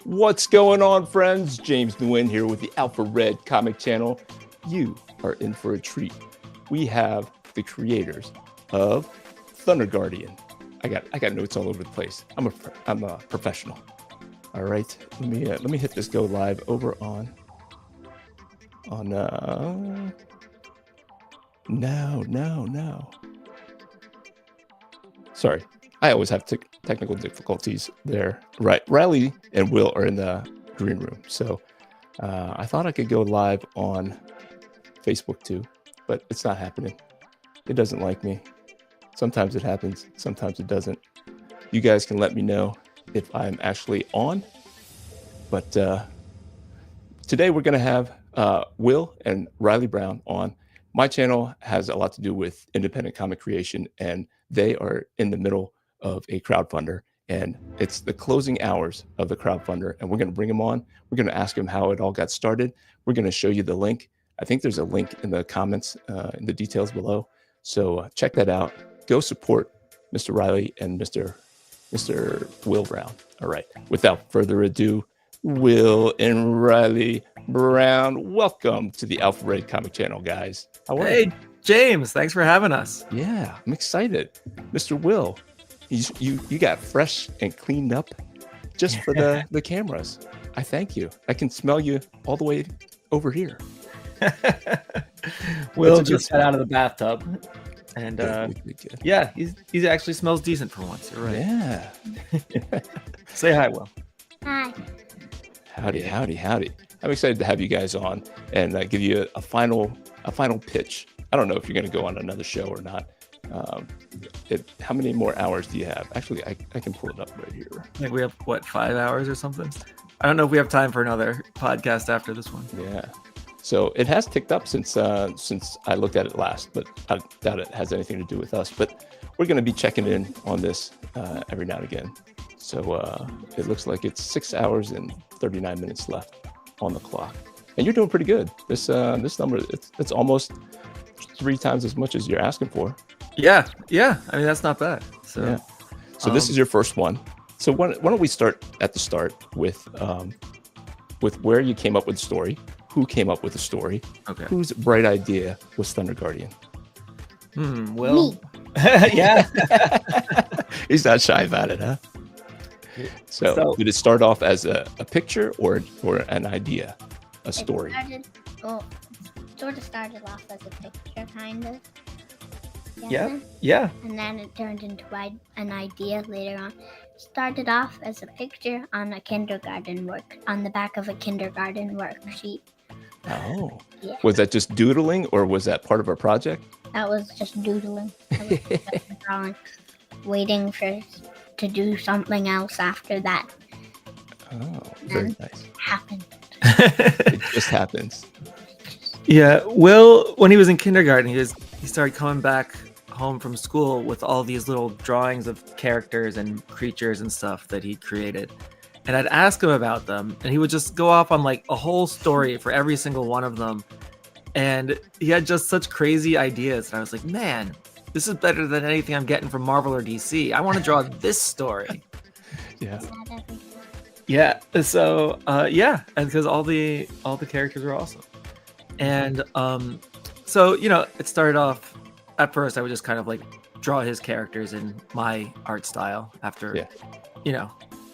What's going on, friends? James Nguyen here with the Alpha Red Comic Channel. You are in for a treat. We have the creators of Thunder Guardian. I got notes all over the place. I'm a professional. All right, let me hit this go live over on no. Sorry, I always have technical difficulties there. Right, Reilly and Will are in the green room, so I thought I could go live on Facebook too, but it's not happening. It doesn't like me. Sometimes it happens, sometimes it doesn't. You guys can let me know if I'm actually on, but today we're going to have Will and Reilly Brown on. My channel has a lot to do with independent comic creation, and they are in the middle of a crowdfunder, and it's the closing hours of the crowdfunder, and we're going to bring them on. We're going to ask them how it all got started. We're going to show you the link. I think there's a link in the comments, in the details below. So check that out. Go support Mr. Reilly and Mr. Will Brown. All right. Without further ado, Will and Reilly Brown, welcome to the Alpha Red Comic Channel, guys. How are you? Hey, James, thanks for having us. Yeah, I'm excited. Mr. Will, you got fresh and cleaned up just for the cameras. I thank you. I can smell you all the way over here. Will just got out of the bathtub, and yeah, he actually smells decent for once. You're right. Yeah. Say hi, Will. Hi. Howdy. I'm excited to have you guys on and give you a final pitch. I don't know if you're going to go on another show or not. How many more hours do you have? Actually, I can pull it up right here. I think we have, 5 hours or something? I don't know if we have time for another podcast after this one. Yeah. So it has ticked up since I looked at it last, but I doubt it has anything to do with us. But we're going to be checking in on this every now and again. So it looks like it's 6 hours and 39 minutes left on the clock, and you're doing pretty good. This number, it's almost 3 times as much as you're asking for. Yeah. I mean, that's not bad. So, yeah. So this is your first one. So why don't we start at the start with where you came up with the story, who came up with the story, okay, whose bright idea was Thunder Guardian? Will. Me. Yeah. He's not shy about it, huh? So did it start off as a picture or an idea, a story? It sort of started off as a picture, kind of. Yeah. And then it turned into an idea later on. Started off as a picture on the back of a kindergarten worksheet. Oh. Yeah. Was that just doodling, or was that part of our project? That was just doodling. That was just drawing, waiting to do something else after that. Oh, very nice. Happened. It just happens. Yeah, Will, when he was in kindergarten, he started coming back home from school with all these little drawings of characters and creatures and stuff that he created. And I'd ask him about them, and he would just go off on like a whole story for every single one of them. And he had just such crazy ideas. And I was like, man, this is better than anything I'm getting from Marvel or DC. I want to draw this story. Yeah. Yeah. So and because all the characters are awesome. And so it started off, at first I would just kind of like draw his characters in my art style after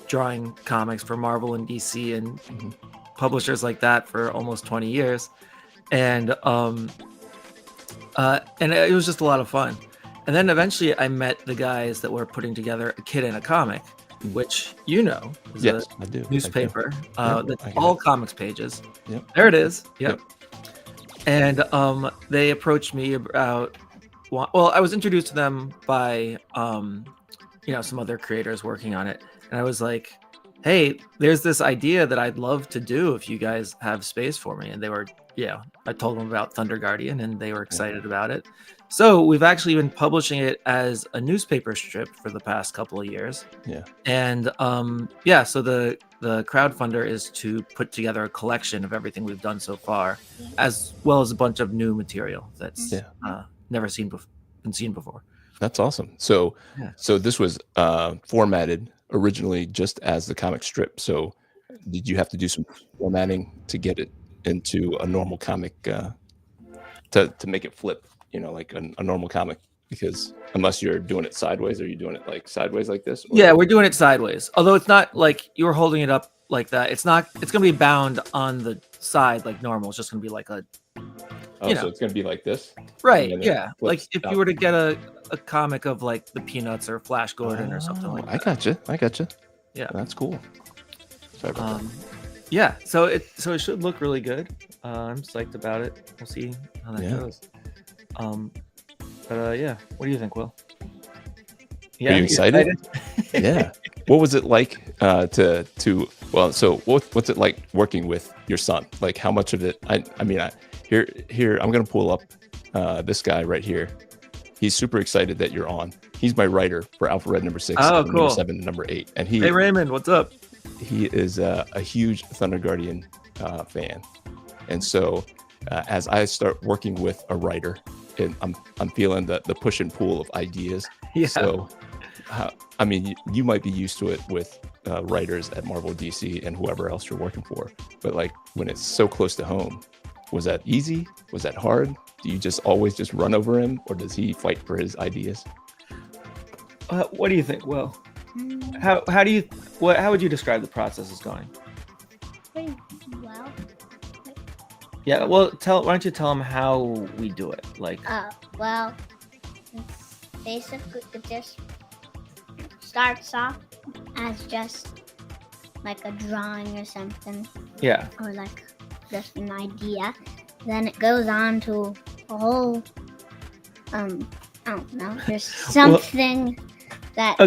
drawing comics for Marvel and DC and publishers like that for almost 20 years. And it was just a lot of fun. And then eventually I met the guys that were putting together A Kid in a Comic, which is yes, I do. newspaper that's I all comics pages. Yep. There it is. Yep. And they approached me about, I was introduced to them by some other creators working on it, and I was like, hey, there's this idea that I'd love to do if you guys have space for me. And they were, I told them about Thunder Guardian, and they were excited about it. So we've actually been publishing it as a newspaper strip for the past couple of years. Yeah. And so the crowdfunder is to put together a collection of everything we've done so far, as well as a bunch of new material that's never been seen before. That's awesome. So this was formatted originally just as the comic strip. So did you have to do some formatting to get it into a normal comic to make it flip, like a normal comic? Because unless you're doing it sideways, are you doing it like sideways like this? Or? Yeah, we're doing it sideways. Although it's not like you're holding it up like that. It's not. It's gonna be bound on the side like normal. It's just gonna be like a. So it's gonna be like this, right? and then it Yeah, like flips if out. you were to get a comic of like the Peanuts or Flash Gordon or something like that. I gotcha. Yeah, that's cool. Sorry about that. Yeah, so it should look really good. I'm psyched about it. We'll see how that goes. But yeah, what do you think, Will? Yeah, Are you excited? Yeah. What was it like so what's it like working with your son? Like how much of it? Here I'm gonna pull up this guy right here. He's super excited that you're on. He's my writer for Alpha Red number 6, cool. number 7, and number 8. And hey Raymond, what's up? He is a huge Thunder Guardian fan, and so as I start working with a writer, and I'm feeling the push and pull of ideas. Yeah. So, you might be used to it with writers at Marvel, DC, and whoever else you're working for, but like when it's so close to home, was that easy? Was that hard? Do you just always just run over him, or does he fight for his ideas? What do you think, Will? How would you describe the process as going? Pretty well. Yeah, well, why don't you tell him how we do it? Like, well, it's basically it just starts off as just like a drawing or something. Yeah. Or like just an idea. Then it goes on to a whole, I don't know, there's something that.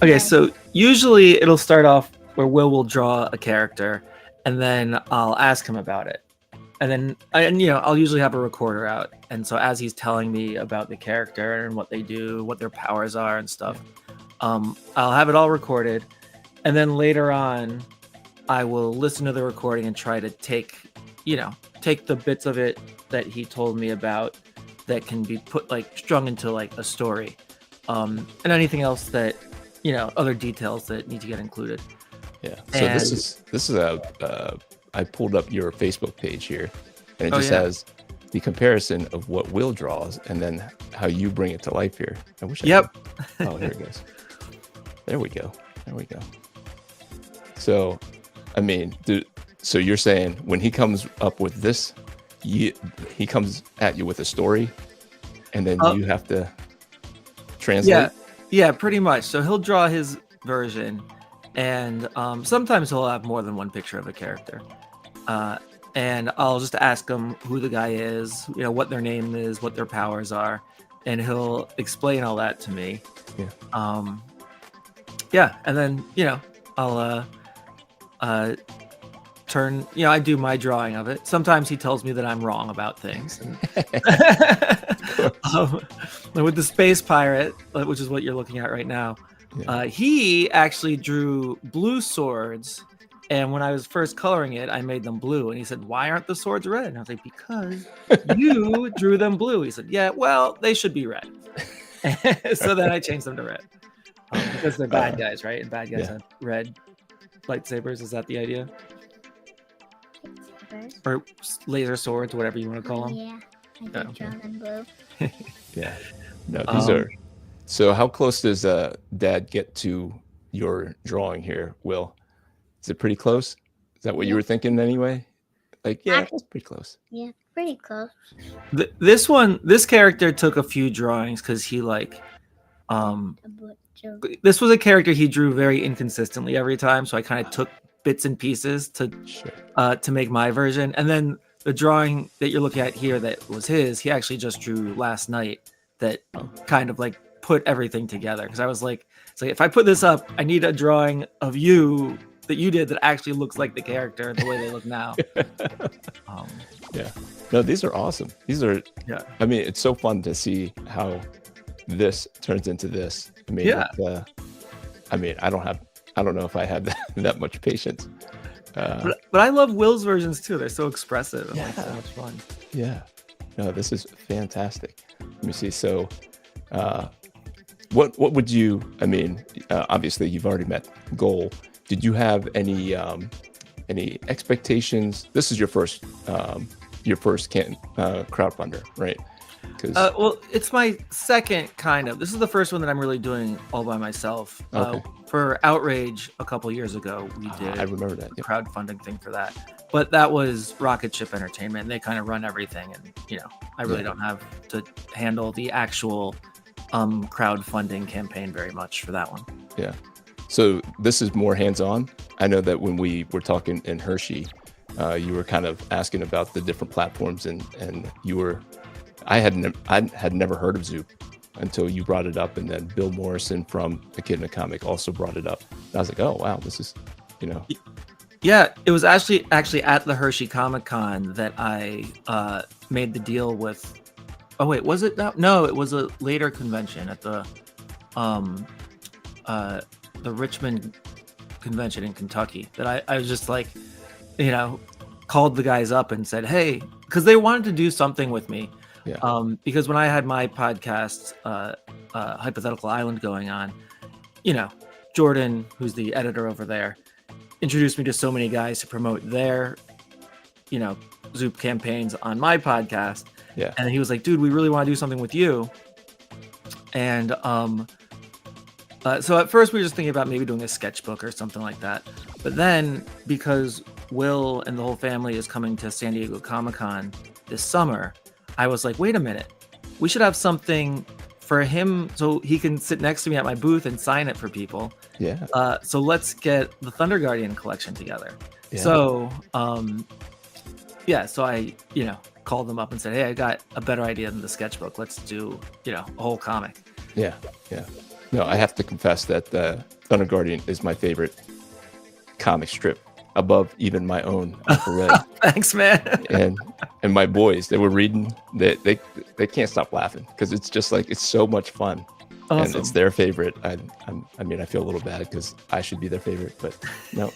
Okay, so usually it'll start off where Will draw a character, and then I'll ask him about it. And then, I'll usually have a recorder out. And so as he's telling me about the character and what they do, what their powers are and stuff, I'll have it all recorded. And then later on, I will listen to the recording and try to take the bits of it that he told me about that can be put strung into like a story. And anything else that, other details that need to get included. Yeah. So this is I pulled up your Facebook page here, and it just has the comparison of what Will draws and then how you bring it to life here. I wish. Yep. Oh, here it goes. There we go. So, so you're saying when he comes up with this, he comes at you with a story, and then you have to translate. Yeah, pretty much. So he'll draw his version, and sometimes he'll have more than one picture of a character. And I'll just ask him who the guy is, what their name is, what their powers are, and he'll explain all that to me. Yeah. And then, I'll turn, I do my drawing of it. Sometimes he tells me that I'm wrong about things. With the Space Pirate, which is what you're looking at right now, he actually drew blue swords. And when I was first coloring it, I made them blue. And he said, "Why aren't the swords red?" And I was like, "Because you drew them blue." He said, "Yeah, well, they should be red." So then I changed them to red. Because they're bad guys, right? And bad guys have red lightsabers. Is that the idea? Or laser swords, whatever you want to call them. Yeah, I did draw them blue. Yeah. No, these are... So how close does Dad get to your drawing here, Will? Is it pretty close? Is that what you were thinking anyway? Like, that's pretty close. Yeah, pretty close. This character took a few drawings because he this was a character he drew very inconsistently every time. So I kind of took bits and pieces to make my version. And then the drawing that you're looking at here that was his, he actually just drew last night that kind of like put everything together. Because I was like, if I put this up, I need a drawing of you that you did that actually looks like the character the way they look now. No, these are awesome. These are it's so fun to see how this turns into this. I don't know if I have that much patience. But I love Will's versions too. They're so expressive and so much fun. Yeah. No, this is fantastic. Let me see. So what would you, obviously you've already met goal. Did you have any any expectations? This is your first crowdfunder, right? Well, it's my second kind of. This is the first one that I'm really doing all by myself. Okay. For Outrage a couple years ago, we did I remember that. a Yep. crowdfunding thing for that. But that was Rocket Ship Entertainment, and they kind of run everything. And, I really don't have to handle the actual crowdfunding campaign very much for that one. Yeah. So this is more hands-on. I know that when we were talking in Hershey, you were kind of asking about the different platforms, and you were, I had never heard of Zoop until you brought it up, and then Bill Morrison from A Kid in a Comic also brought it up. And I was like, oh wow, this is, Yeah, it was actually at the Hershey Comic Con that I made the deal with. Oh wait, was it that? No, it was a later convention at the Richmond convention in Kentucky that I was just like, called the guys up and said, hey, because they wanted to do something with me. Yeah. Because when I had my podcast, Hypothetical Island, going on, Jordan, who's the editor over there, introduced me to so many guys to promote their, Zoop campaigns on my podcast. Yeah. And he was like, dude, we really want to do something with you. And so at first we were just thinking about maybe doing a sketchbook or something like that. But then because Will and the whole family is coming to San Diego Comic-Con this summer, I was like, wait a minute, we should have something for him so he can sit next to me at my booth and sign it for people. Yeah. So let's get the Thunder Guardian collection together. Yeah. So, so I, called them up and said, hey, I got a better idea than the sketchbook. Let's do, a whole comic. Yeah. No, I have to confess that Thunder Guardian is my favorite comic strip, above even my own Uncle Ray. Thanks, man. and my boys, they were reading. They can't stop laughing because it's just like, it's so much fun. Awesome. And it's their favorite. I feel a little bad because I should be their favorite, but no.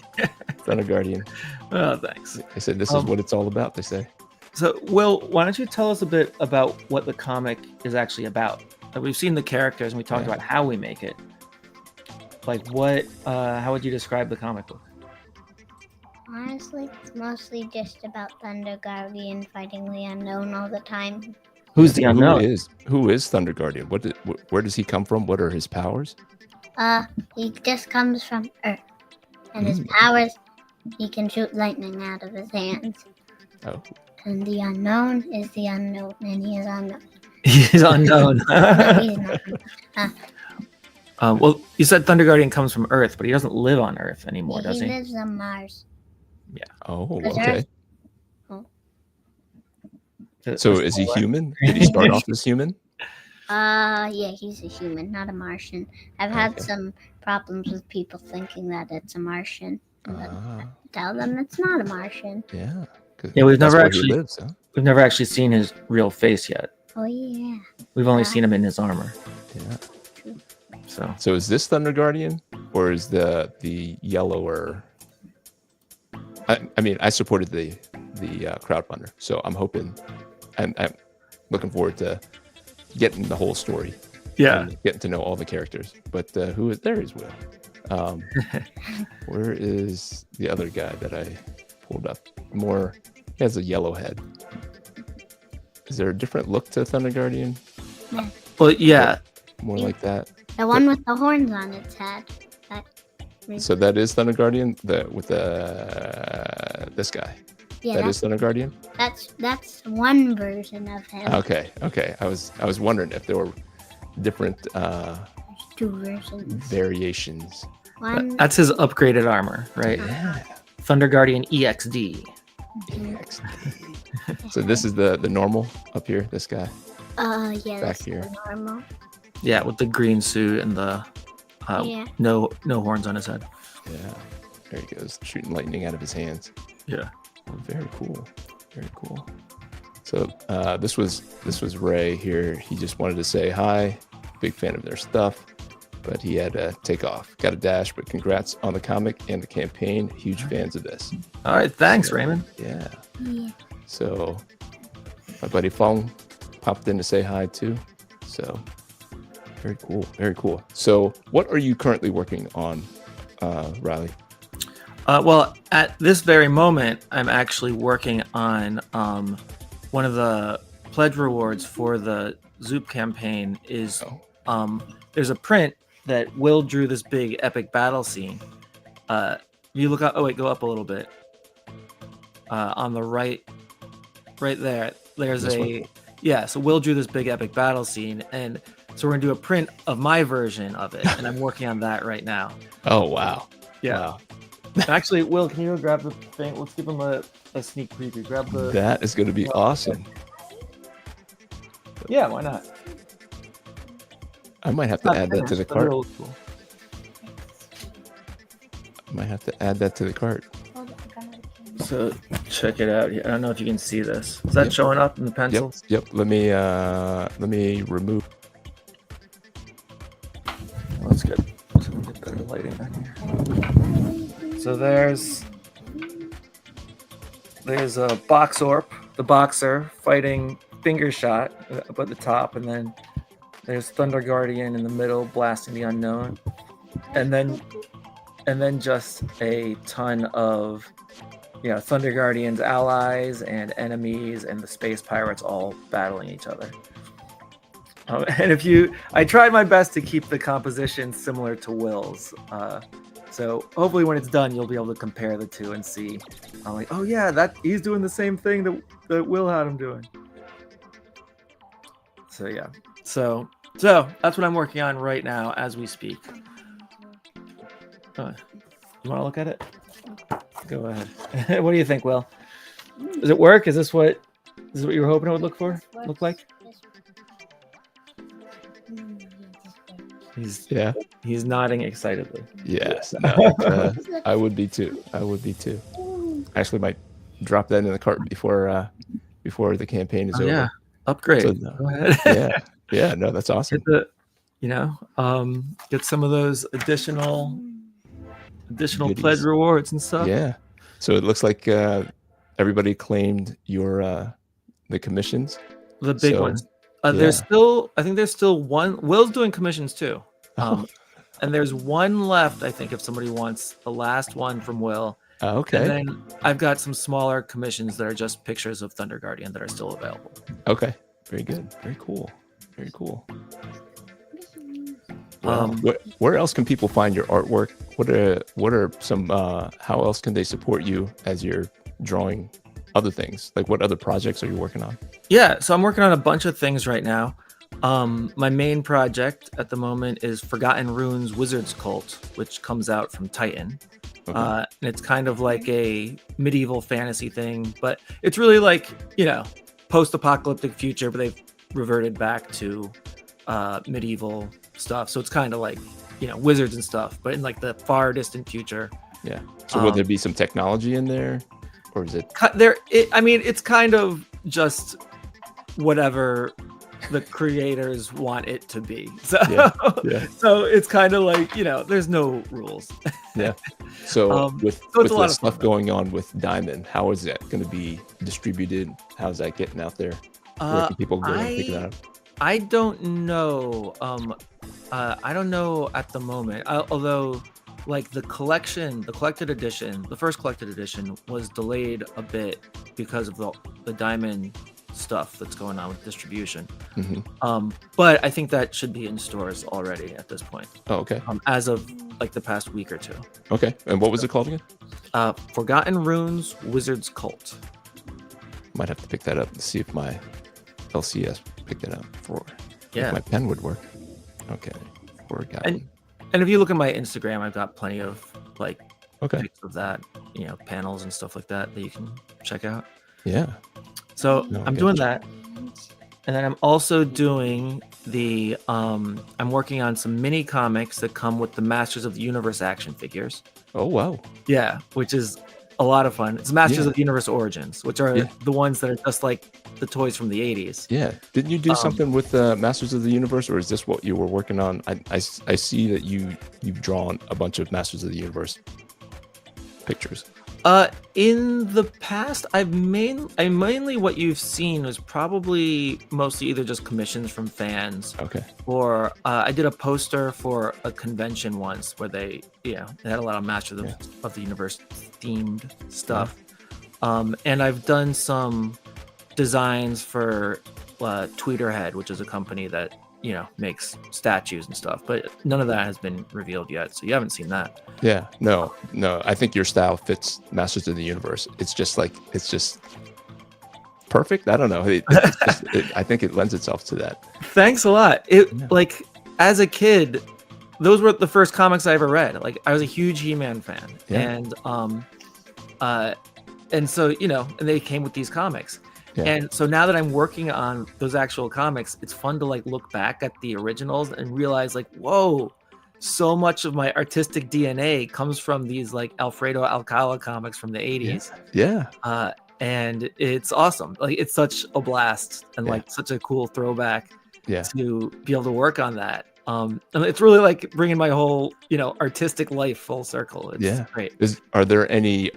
Thunder Guardian. Oh, thanks. They said this is what it's all about, they say. So, Will, why don't you tell us a bit about what the comic is actually about? We've seen the characters and we talked about how we make it. Like how would you describe the comic book? Honestly, it's mostly just about Thunder Guardian fighting the unknown all the time. Who's the unknown? Who is Thunder Guardian? Where does he come from? What are his powers? He just comes from Earth. And his powers, he can shoot lightning out of his hands. Oh. And the unknown is the unknown, and he is unknown. He's unknown. No, he's not. Well, you said Thunder Guardian comes from Earth, but he doesn't live on Earth anymore, does he? He lives on Mars. Yeah. Oh, Because okay. Earth- So is he human? Did he start off as human? Yeah, he's a human, not a Martian. I've had Okay. some problems with people thinking that it's a Martian. But Ah, tell them it's not a Martian. yeah. Yeah, we've That's never where he actually lives, huh? we've never actually seen his real face yet. Oh, yeah. We've only Yeah. seen him in his armor. Yeah. So is this Thunder Guardian, or is the yellower? I supported the crowdfunder, so I'm hoping, I'm looking forward to getting the whole story. And getting to know all the characters. But who is there is Will. Where is the other guy that I pulled up? He has a yellow head. Is there a different look to Thunder Guardian? well, yeah. More like that. The one with the horns on its head. So that is Thunder Guardian. With this guy. Yeah, That is Thunder Guardian. that's one version of him. Okay. I was wondering if there were different There's two versions. variations. One. That's his upgraded armor, right? Yeah. Thunder Guardian EXD. So this is the normal up here. This guy. Yeah, Back that's here. the normal. Yeah, with the green suit and the Yeah. no horns on his head. Yeah. There he goes, shooting lightning out of his hands. Yeah. Oh, very cool. Very cool. So this was Ray here. He just wanted to say hi. Big fan of their stuff, but he had to take off. Got a dash, but congrats on the comic and the campaign. Huge fans of this. All right, thanks, Raymond. Yeah. Yeah. So my buddy Fong popped in to say hi too. So very cool. Very cool. So what are you currently working on, Reilly? Well, at this very moment, I'm actually working on one of the pledge rewards for the Zoop campaign is there's a print that Will drew this big epic battle scene. You look up. Oh wait, go up a little bit. On the right there. There's This a one? yeah. So Will drew this big epic battle scene, and so we're gonna do a print of my version of it, and I'm working on that right now. Oh wow. Yeah. Wow. Actually, Will, can you go grab the thing? Let's give him a sneak preview. Grab the. That is going to be awesome. Yeah, why not? I might have to add that to the That's really cart. cool. I might have to add that to the cart. So check it out. I don't know if you can see this. Is that Yep. showing up in the pencils? Yep. Let me remove. That's good. So we get better lighting back here. So there's a box orp, the boxer fighting finger shot up at the top, and then there's Thunder Guardian in the middle blasting the unknown, and then just a ton of Thunder Guardian's allies and enemies and the space pirates all battling each other. And I tried my best to keep the composition similar to Will's. So hopefully when it's done, you'll be able to compare the two and see. I'm like, oh yeah, that he's doing the same thing that Will had him doing. So yeah, so that's what I'm working on right now as we speak. You want to look at it? Go ahead. What do you think, Will? Does it work? Is this what you were hoping it would look like? He's nodding excitedly. Yes. No, I would be too. I actually might drop that in the cart before the campaign is over. Yeah, upgrade. So, Go ahead. Yeah. No, that's awesome. Get some of those additional Goodies. pledge rewards and stuff. Yeah. So it looks like everybody claimed the commissions. The big ones. There's still one. Will's doing commissions too. And there's one left, I think, if somebody wants the last one from Will. Okay. And then I've got some smaller commissions that are just pictures of Thunder Guardian that are still available. Okay. Very good. Very cool. Very cool. Where else can people find your artwork? What are some how else can they support you as you're drawing other things? Like what other projects are you working on? Yeah, so I'm working on a bunch of things right now. My main project at the moment is Forgotten Runes Wizard's Cult, which comes out from Titan. Okay. And it's kind of like a medieval fantasy thing, but it's really like, post-apocalyptic future, but they've reverted back to medieval stuff. So it's kind of like, wizards and stuff, but in like the far distant future. Yeah. So would there be some technology in there? Or is it it's kind of just whatever the creators want it to be. So so it's kind of like, there's no rules. Yeah. So with a the lot of stuff fun, going on with Diamond, how is that going to be distributed? How's that getting out there? Where can people go and pick that up? I don't know. I don't know at the moment. Although, like the first collected edition was delayed a bit because of the Diamond stuff that's going on with distribution. Mm-hmm. But I think that should be in stores already at this point. Oh, okay. As of like the past week or two. Okay. And what was it called again? Forgotten Runes Wizard's Cult. Might have to pick that up and see if my LCS picked it up for if my pen would work. Okay. And if you look at my Instagram, I've got plenty of pics of that, panels and stuff like that you can check out. Yeah. So I'm doing that. And then I'm also doing I'm working on some mini comics that come with the Masters of the Universe action figures. Oh, wow. Yeah, which is a lot of fun. It's Masters of the Universe Origins, which are the ones that are just like the toys from the 80s. Yeah. Didn't you do something with Masters of the Universe, or is this what you were working on? I see that you've drawn a bunch of Masters of the Universe pictures. In the past, I mainly what you've seen was probably mostly either just commissions from fans, Okay. or I did a poster for a convention once where they had a lot of Masters of the Universe themed stuff. And I've done some designs for Tweeterhead, which is a company that makes statues and stuff, but none of that has been revealed yet, so you haven't seen that. Yeah. No. I think your style fits Masters of the Universe. It's just perfect. I don't know. I think it lends itself to that. Thanks a lot. Like as a kid, those were the first comics I ever read. Like I was a huge He-Man fan, and so and they came with these comics. Yeah. And so now that I'm working on those actual comics, it's fun to like look back at the originals and realize like, whoa, so much of my artistic DNA comes from these like Alfredo Alcala comics from the 80s. Yeah. And it's awesome. Like it's such a blast and like such a cool throwback to be able to work on that. And it's really like bringing my whole, artistic life full circle. It's great. Are there any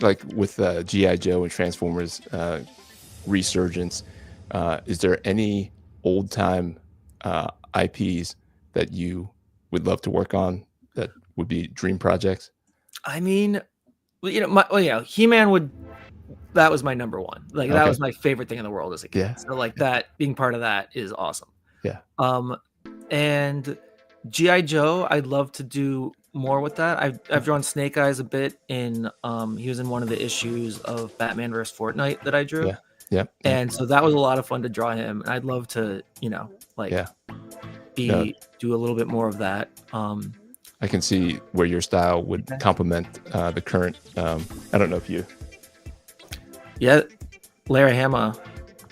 like with G.I. Joe and Transformers resurgence, is there any old time IPs that you would love to work on that would be dream projects? I mean, He-Man that was my number one. Like that was my favorite thing in the world as a kid. Yeah. So like that being part of that is awesome. Yeah. And G.I. Joe, I'd love to do more with that. I've drawn Snake Eyes a bit in he was in one of the issues of Batman vs. Fortnite that I drew. Yeah. And so that was a lot of fun to draw him. And I'd love to, do a little bit more of that. I can see where your style would complement the current. I don't know if you. Yeah, Larry Hama,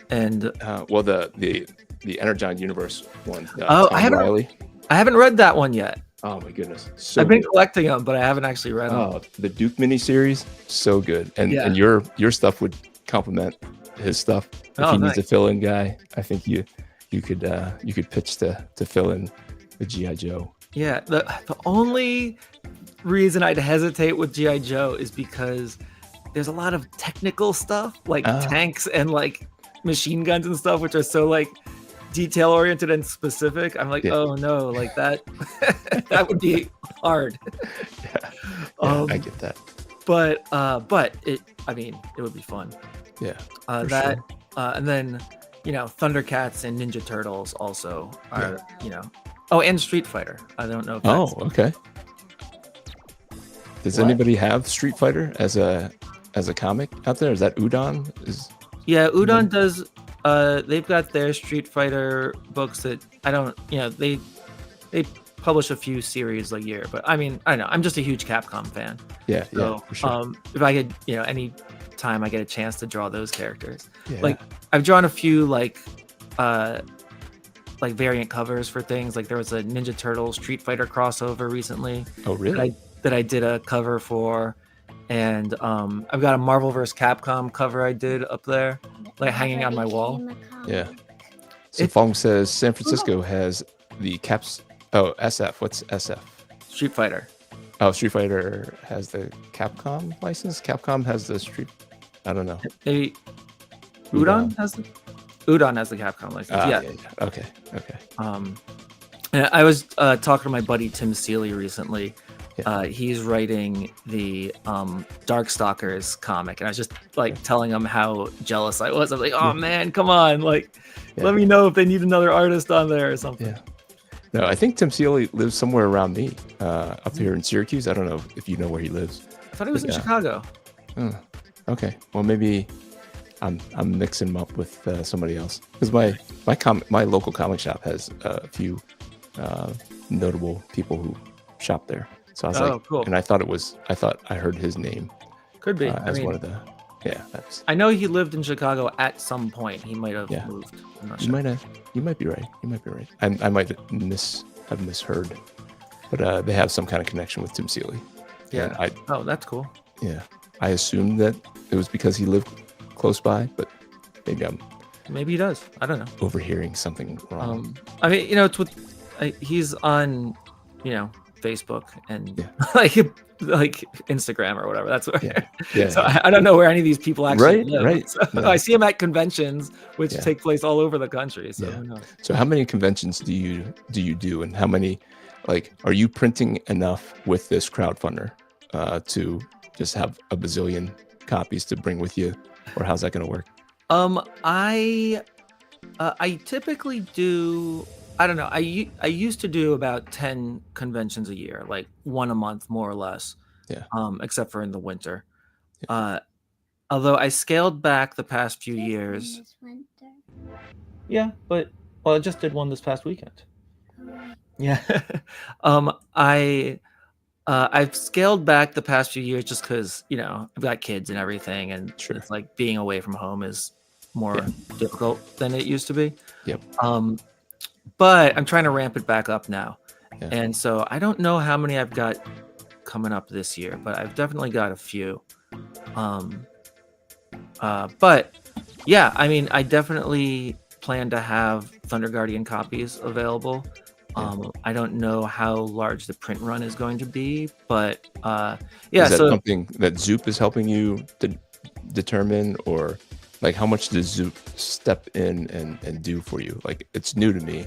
and the Energon Universe one. I haven't read that one yet. Oh my goodness! I've been collecting them, but I haven't actually read them. Oh, the Duke miniseries, so good, and your stuff would complement his stuff. If he needs a fill-in guy, I think you could pitch to fill in the G.I. Joe. Yeah, the only reason I'd hesitate with G.I. Joe is because there's a lot of technical stuff like tanks and like machine guns and stuff, which are so like detail oriented and specific. I'm like, oh no, like that that would be hard. I get that. But it would be fun. Yeah. That sure. And then Thundercats and Ninja Turtles also are and Street Fighter. I don't know if that's okay. Does anybody have Street Fighter as a comic out there? Is that Udon? Udon does. They've got their Street Fighter books that I don't. They publish a few series a year, but I mean, I don't know. I'm just a huge Capcom fan. Yeah, for sure. If I could, any time I get a chance to draw those characters, like I've drawn a few like variant covers for things. Like there was a Ninja Turtles Street Fighter crossover recently. Oh, really? That I did a cover for. And I've got a Marvel vs. Capcom cover I did up there, like hanging on my wall. Yeah. So Fong says San Francisco has the Caps. Oh, SF. What's SF? Street Fighter. Oh, Street Fighter has the Capcom license. Capcom has the Street. I don't know. Maybe Udon has the Capcom license. Yeah. Okay. And I was talking to my buddy Tim Seeley recently. He's writing the Darkstalkers comic, and I was just like telling him how jealous I was. I'm like, oh man, come on, like let me know if they need another artist on there or something. Yeah. No, I think Tim Seeley lives somewhere around me, up here in Syracuse. I don't know if you know where he lives. I thought he was in Chicago. Oh, okay, well maybe I'm mixing him up with somebody else, because my local comic shop has a few notable people who shop there. So I was cool. And I thought I heard his name. Could be. As one of the, I know he lived in Chicago at some point. He might have moved. I'm not sure. You might be right. I might have misheard, but they have some kind of connection with Tim Seeley. Yeah. That's cool. Yeah. I assumed that it was because he lived close by, but maybe he does. I don't know. Overhearing something wrong. I mean, it's with he's on, Facebook and Yeah. like Instagram or whatever. That's where. Yeah. So I don't know where any of these people actually Right, live. right. So No. I see them at conventions, which Yeah. take place all over the country. So Yeah. who knows? So how many conventions do you do, and how many, like, are you printing enough with this crowdfunder to just have a bazillion copies to bring with you, or how's that going to work? I typically do. I don't know. I used to do about 10 conventions a year, like one a month, more or less. Yeah. Except for in the winter. Although I scaled back the past few years. This winter. Yeah, but I just did one this past weekend. Oh, Yeah. I've scaled back the past few years just because, I've got kids and everything, and Sure. it's like being away from home is more Yeah. difficult than it used to be. Yep. But I'm trying to ramp it back up now. Yeah. And so I don't know how many I've got coming up this year, but I've definitely got a few. But yeah, I mean, I definitely plan to have Thunder Guardian copies available. I don't know how large the print run is going to be, but yeah. Is that So something that Zoop is helping you to determine, or like how much does Zoop step in and do for you? Like, it's new to me,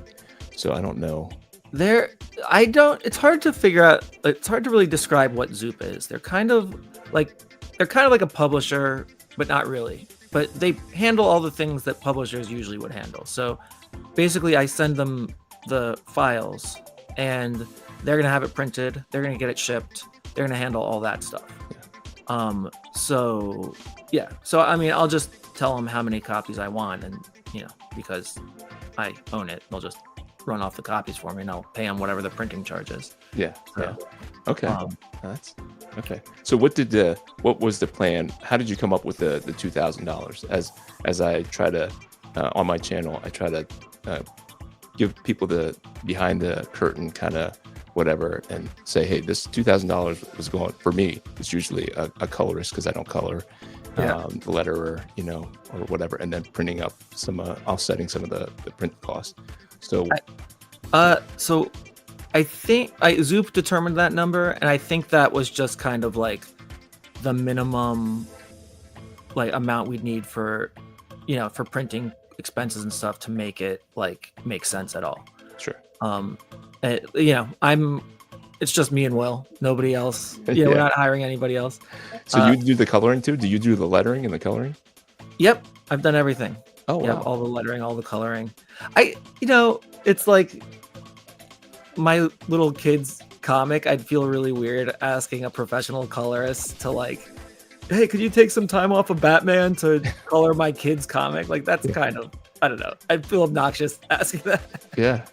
so I don't know. it's hard to figure out. It's hard to really describe what Zoop is. They're kind of like a publisher, but not really. But they handle all the things that publishers usually would handle. So basically, I send them the files, and they're gonna have it printed. They're gonna get it shipped. They're gonna handle all that stuff. So yeah. So I mean, I'll just tell them how many copies I want, and because I own it, they'll just run off the copies for me, and I'll pay them whatever the printing charge is. Yeah. So, Yeah. Okay. that's Okay. So what was the plan? How did you come up with the $2,000? As I try to on my channel, I try to give people the behind the curtain kind of whatever, and say, hey, this $2,000 was going for me. It's usually a colorist, because I don't color, the letterer, or whatever, and then printing up some offsetting some of the print cost. So so I think Zoop determined that number, and I think that was just kind of like the minimum like amount we'd need for for printing expenses and stuff to make it make sense at all. Sure. It's just me and Will, nobody else. Yeah. We're not hiring anybody else. So you do the coloring too? Do you do the lettering and the coloring? Yep, I've done everything. Oh, Yep, wow. all the lettering, all the coloring. It's like my little kid's comic. I'd feel really weird asking a professional colorist to hey, could you take some time off of Batman to color my kid's comic? Like, that's kind of, I don't know. I'd feel obnoxious asking that. Yeah.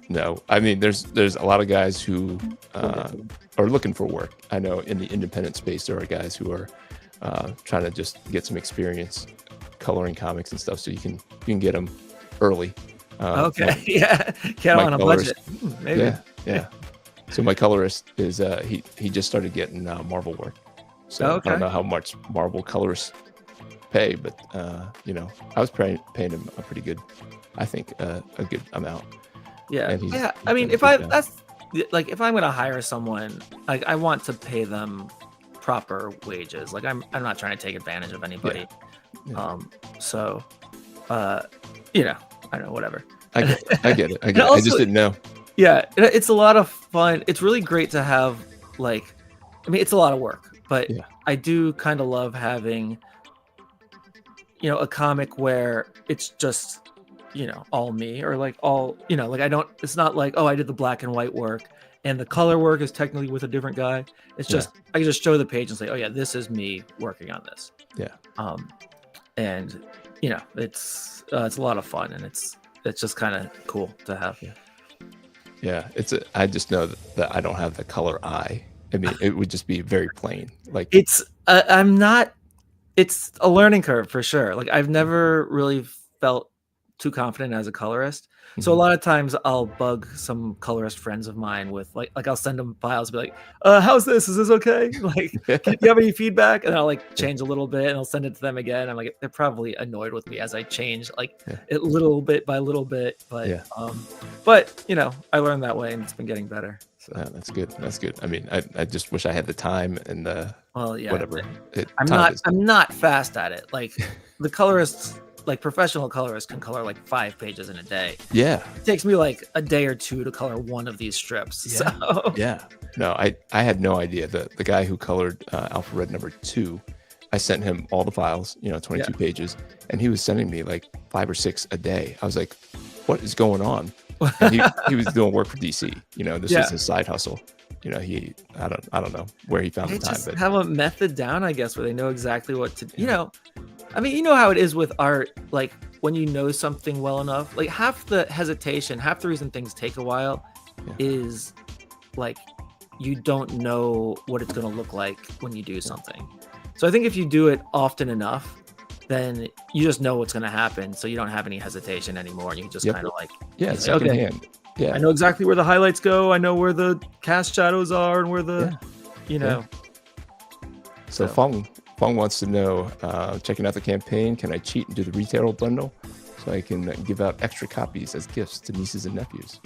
No, I mean, there's a lot of guys who are looking for work. I know in the independent space, there are guys who are trying to just get some experience coloring comics and stuff, so you can get them early. Okay, yeah, get on a budget. Maybe. Yeah. So my colorist is he just started getting Marvel work. So I don't know how much Marvel colorists pay, but I was paying him a pretty good, I think, a good amount. Yeah. Yeah. I mean, if I'm gonna hire someone, I want to pay them proper wages. Like, I'm not trying to take advantage of anybody. Yeah. So, I don't know, whatever. I get it. Also, I just didn't know. Yeah, it's a lot of fun. It's really great to have it's a lot of work, but I do kind of love having a comic where it's just all me, or all I don't. It's not like, oh, I did the black and white work and the color work is technically with a different guy. It's just I can just show the page and say, oh yeah, this is me working on this. Yeah. And it's a lot of fun, and it's just kind of cool to have. Yeah. I just know that I don't have the color eye. I mean, it would just be very plain. Like, it's it's a learning curve for sure. Like, I've never really felt too confident as a colorist. So a lot of times I'll bug some colorist friends of mine with I'll send them files, and be like, how's this? Is this okay? Like, do you have any feedback? And I'll change a little bit, and I'll send it to them again. I'm like, they're probably annoyed with me as I change it little bit by little bit. But but I learned that way, and it's been getting better. That's good. That's good. I mean, I just wish I had the time and the Well, yeah. whatever. I'm not fast at it. Like the colorists, like professional colorists, can color like 5 pages in a day. Yeah. It takes me like a day or two to color one of these strips. Yeah. So Yeah. No, I had no idea. The guy who colored Alpha Red #2, I sent him all the files, 22 pages, and he was sending me like 5 or 6 a day. I was like, what is going on? And he was doing work for DC. This was his side hustle. I don't know where he found they the time, just but have a method down, I guess, where they know exactly what to. I mean, you know how it is with art. Like when you know something well enough, like half the hesitation, half the reason things take a while, is like you don't know what it's going to look like when you do something. So I think if you do it often enough, then you just know what's going to happen. So you don't have any hesitation anymore. And you can just kind of like, secondhand. Yeah, I know exactly where the highlights go. I know where the cast shadows are and where the, So Fong wants to know, checking out the campaign, can I cheat and do the retailer bundle so I can give out extra copies as gifts to nieces and nephews?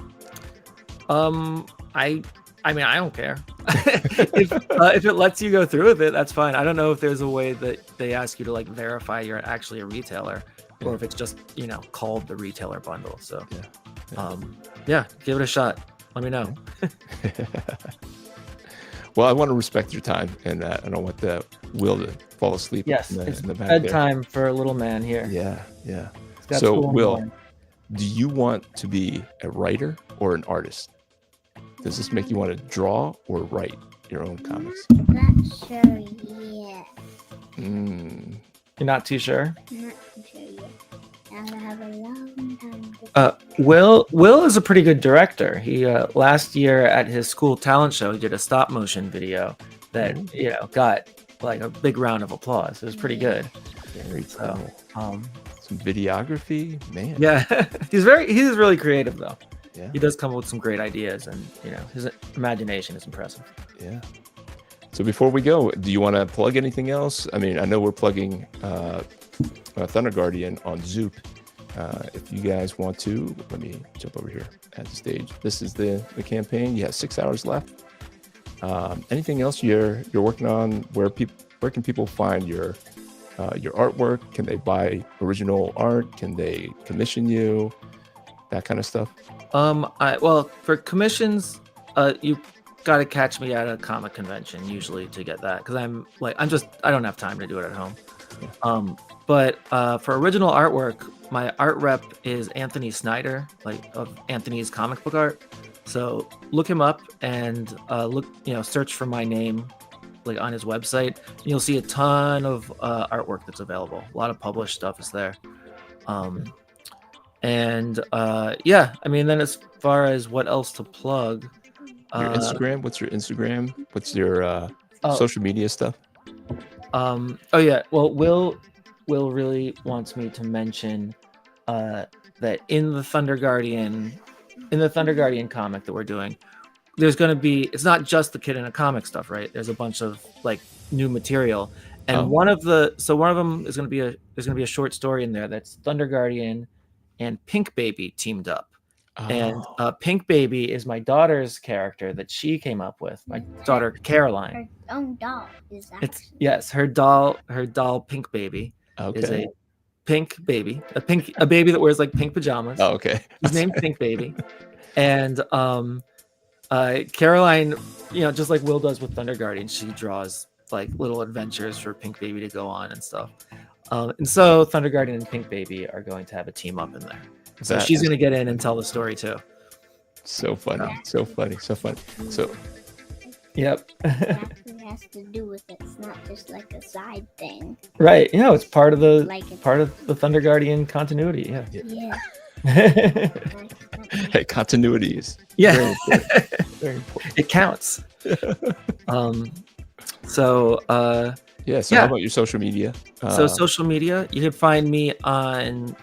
I mean, I don't care. if it lets you go through with it, that's fine. I don't know if there's a way that they ask you to like verify you're actually a retailer, or if it's just called the retailer bundle. So give it a shot. Let me know. Well, I want to respect your time, and I don't want the Will to fall asleep. Yes, in the back bedtime for a little man here. Yeah. So, Will, do you want to be a writer or an artist? Does this make you want to draw or write your own comics? Not sure yet. You're not too sure? Not too sure yet. I have a long time to Will is a pretty good director. He last year at his school talent show, he did a stop motion video that got like a big round of applause. It was pretty good. Very cool. So, some videography, man. Yeah, he's really creative though. Yeah. He does come up with some great ideas, and his imagination is impressive. Yeah. So before we go, do you want to plug anything else? I mean, I know we're plugging Thunder Guardian on Zoop. If you guys want to, let me jump over here at the stage. This is the campaign. You have 6 hours left. Anything else you're working on? Where can people find your artwork? Can they buy original art? Can they commission you? That kind of stuff. For commissions, you got to catch me at a comic convention usually to get that, because I don't have time to do it at home. Yeah. But for original artwork, my art rep is Anthony Snyder, of Anthony's comic book art. So look him up and search for my name, on his website. And you'll see a ton of artwork that's available. A lot of published stuff is there. Then as far as what else to plug, your Instagram. What's your Instagram? What's your social media stuff? Well, Will really wants me to mention that in the Thunder Guardian comic that we're doing, there's going to be, it's not just the kid in a comic stuff, right? There's a bunch of new material, and one of them is going to be there's going to be a short story in there that's Thunder Guardian and Pink Baby teamed up. And Pink Baby is my daughter's character that she came up with. My daughter Caroline. Her own doll is that? Her doll Pink Baby is a pink baby, a baby that wears pink pajamas. Oh, okay. His name's Pink Baby, and Caroline, just like Will does with Thunder Guardian, she draws little adventures for Pink Baby to go on and stuff. And so Thunder Guardian and Pink Baby are going to have a team up in there. So she's going to get in and tell the story too. So funny. So yep. It has to do with it. It's not just a side thing. Right. It's part of the Thunder Guardian continuity. Yeah. Hey, continuity is very important. Very important. It counts. So how about your social media? Social media, you can find me on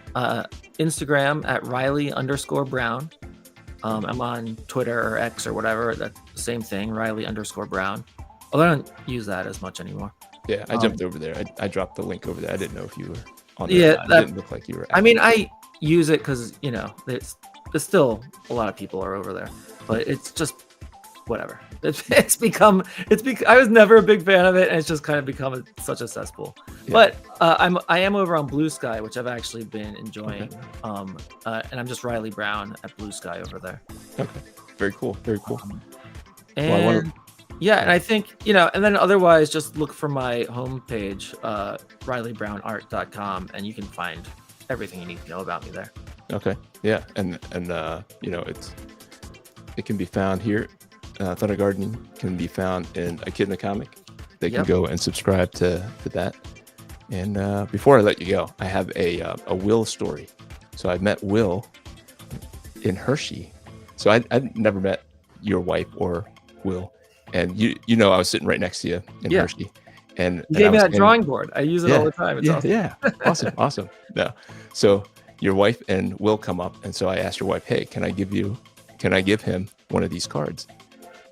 Instagram at Reilly_Brown. I'm on Twitter or X or whatever. That's the same thing, Reilly_Brown. Although I don't use that as much anymore. Yeah, I jumped over there. I dropped the link over there. I didn't know if you were on there. Yeah, it didn't look like you were. I mean, I use it because there's still a lot of people are over there, but it's just whatever. I was never a big fan of it, and it's just kind of become such a cesspool. Yeah. But I am over on Blue Sky, which I've actually been enjoying. And I'm just Reilly Brown at Blue Sky over there. Okay. Very cool. Very cool. And and I think, and then otherwise just look for my homepage, ReillyBrownArt.com, and you can find everything you need to know about me there. Okay. Yeah. And it can be found here. Thunder Gardening can be found in A Kid in a Comic. They can go and subscribe to that. And before I let you go, I have a Will story. So I met Will in Hershey. So I'd never met your wife or Will. And you know I was sitting right next to you in Hershey. And you gave me that drawing board. I use it all the time. It's awesome. Yeah. Awesome. No. So your wife and Will come up. And so I asked your wife, hey, can I give him one of these cards?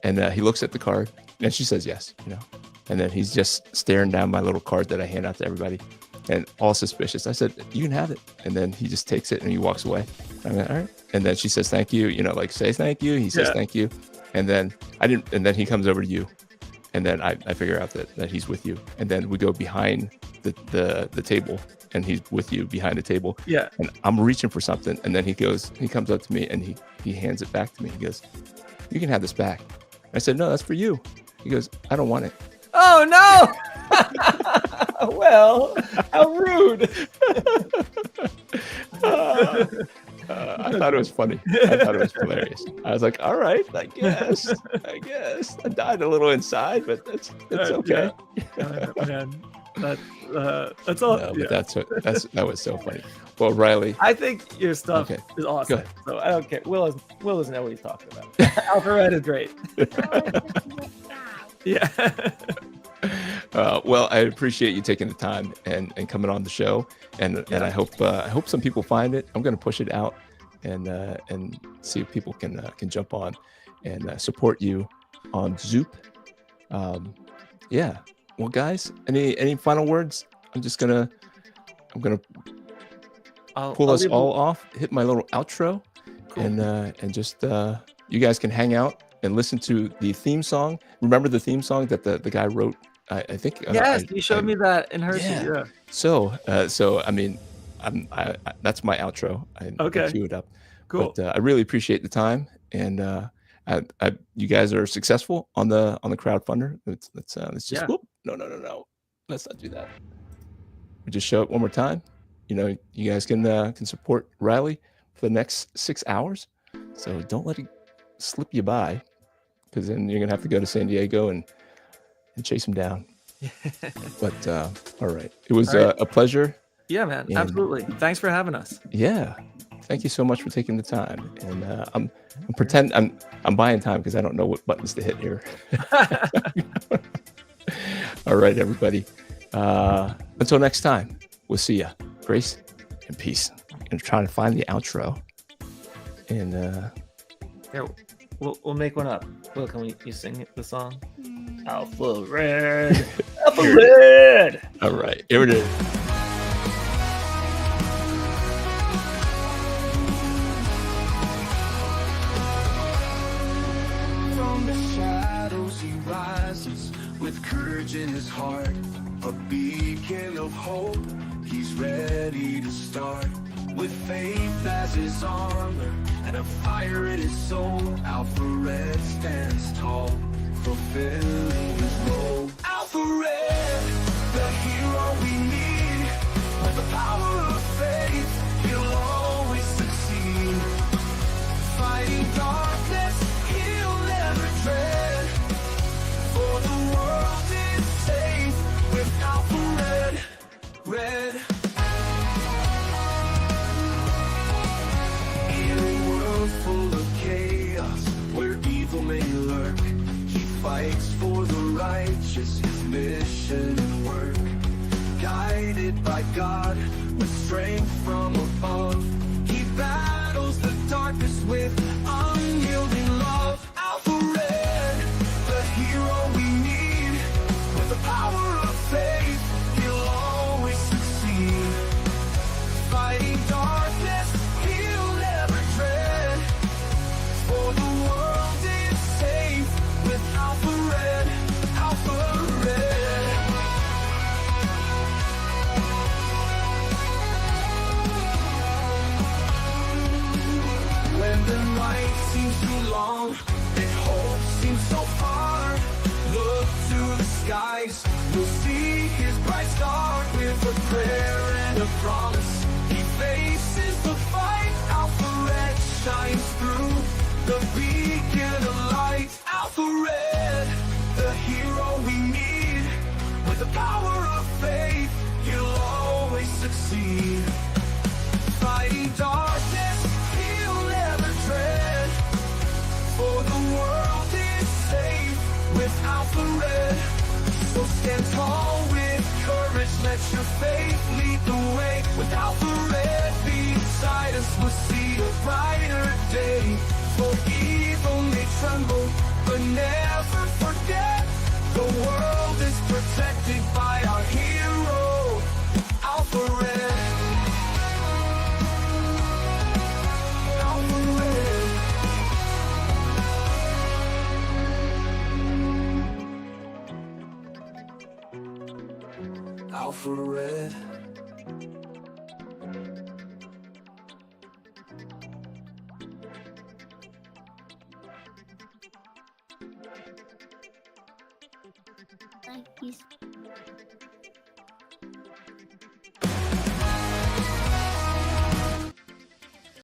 And he looks at the card and she says yes, and then he's just staring down my little card that I hand out to everybody and all suspicious. I said, you can have it. And then he just takes it and he walks away. I'm like, all right. And then she says, thank you, like say thank you. He says, thank you. And then and then he comes over to you. And then I figure out that he's with you. And then we go behind the table and he's with you behind the table. Yeah. And I'm reaching for something. And then he comes up to me and he hands it back to me. He goes, you can have this back. I said, no, that's for you. He goes, I don't want it. Oh, no. Well, how rude. I thought it was funny. I thought it was hilarious. I was like, all right, I guess. I died a little inside, but it's okay. Man, that's all. No, but that was so funny. Well, Reilly, I think your stuff is awesome. So I don't care. Will doesn't know what he's talking about. Alpha Red is great. Yeah. Well, I appreciate you taking the time and coming on the show, and I hope some people find it. I'm going to push it out and see if people can jump on and support you on Zoop. Yeah. Well, guys, any final words? I'm gonna pull us all off, hit my little outro, and just you guys can hang out and listen to the theme song. Remember the theme song that the guy wrote? I think. Yes, you showed me that in Hershey. Yeah. So I mean, that's my outro. I queue it up. Cool. But I really appreciate the time, and you guys are successful on the crowdfunder. Let's just whoop. No. Let's not do that. We just show it one more time. You guys can support Reilly for the next 6 hours. So don't let it slip you by, because then you're gonna have to go to San Diego and chase him down. But all right, it was a pleasure. Yeah, man, absolutely. Thanks for having us. Yeah, thank you so much for taking the time. And I'm buying time because I don't know what buttons to hit here. All right, everybody. Until next time, we'll see ya. Grace and peace. I'm trying to find the outro. And here, we'll make one up. Will, can you sing the song? Alpha Red. Alpha Red. All right, here it is. From the shadows he rises with courage in his heart, a beacon of hope. He's ready to start with faith as his armor and a fire in his soul. Alpha Red stands tall, fulfilling his role. Alpha Red, the hero we need. With the power of faith, he'll always succeed. Fighting darkness, he'll never dread. For the world is safe with Alpha Red. Red. In a world full of chaos, where evil may lurk, he fights for the righteous, his mission and work. Guided by God, with strength from above, he battles the darkness with unyielding love. Alpha Red, the hero we need. With the power of faith, he'll always succeed. Fighting darkness, he'll never dread. For the world is safe promise. He faces the fight. Alpha Red shines through, the beacon of light. Alpha Red, the hero we need. With the power of faith, he'll always succeed. Fighting darkness, he'll never dread. For the world is safe with Alpha Red. So stand tall with courage, let your faith lead the way. With Alpha Red beside us, we'll see a brighter day. For evil may tremble, but never forget. The world is protected by our hero, Alpha Red. Alpha Red. Alpha Red. Like he's